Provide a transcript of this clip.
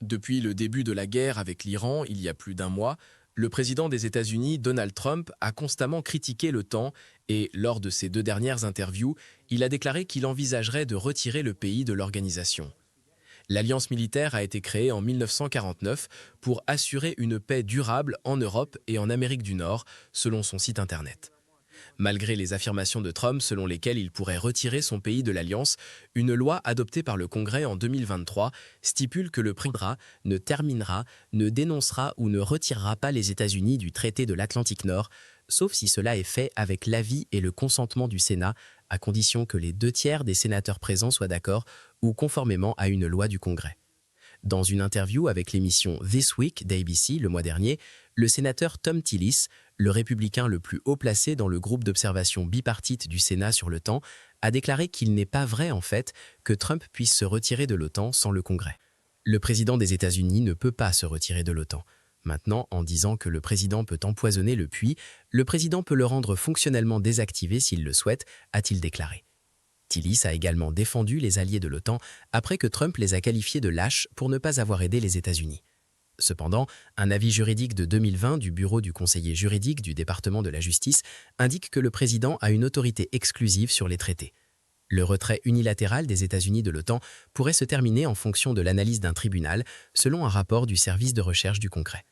Depuis le début de la guerre avec l'Iran, il y a plus d'un mois, le président des États-Unis, Donald Trump, a constamment critiqué l'OTAN et, lors de ses deux dernières interviews, il a déclaré qu'il envisagerait de retirer le pays de l'organisation. L'alliance militaire a été créée en 1949 pour assurer une paix durable en Europe et en Amérique du Nord, selon son site internet. Malgré les affirmations de Trump selon lesquelles il pourrait retirer son pays de l'Alliance, une loi adoptée par le Congrès en 2023 stipule que le président ne terminera, ne dénoncera ou ne retirera pas les États-Unis du traité de l'Atlantique Nord, sauf si cela est fait avec l'avis et le consentement du Sénat, à condition que les 2 tiers des sénateurs présents soient d'accord ou conformément à une loi du Congrès. Dans une interview avec l'émission This Week d'ABC le mois dernier, le sénateur Tom Tillis, le républicain le plus haut placé dans le groupe d'observation bipartite du Sénat sur l'OTAN, a déclaré qu'il n'est pas vrai en fait que Trump puisse se retirer de l'OTAN sans le Congrès. Le président des États-Unis ne peut pas se retirer de l'OTAN. Maintenant, en disant que le président peut empoisonner le puits, le président peut le rendre fonctionnellement désactivé s'il le souhaite, a-t-il déclaré. Tillis a également défendu les alliés de l'OTAN après que Trump les a qualifiés de lâches pour ne pas avoir aidé les États-Unis. Cependant, un avis juridique de 2020 du bureau du conseiller juridique du département de la justice indique que le président a une autorité exclusive sur les traités. Le retrait unilatéral des États-Unis de l'OTAN pourrait se terminer en fonction de l'analyse d'un tribunal, selon un rapport du service de recherche du Congrès.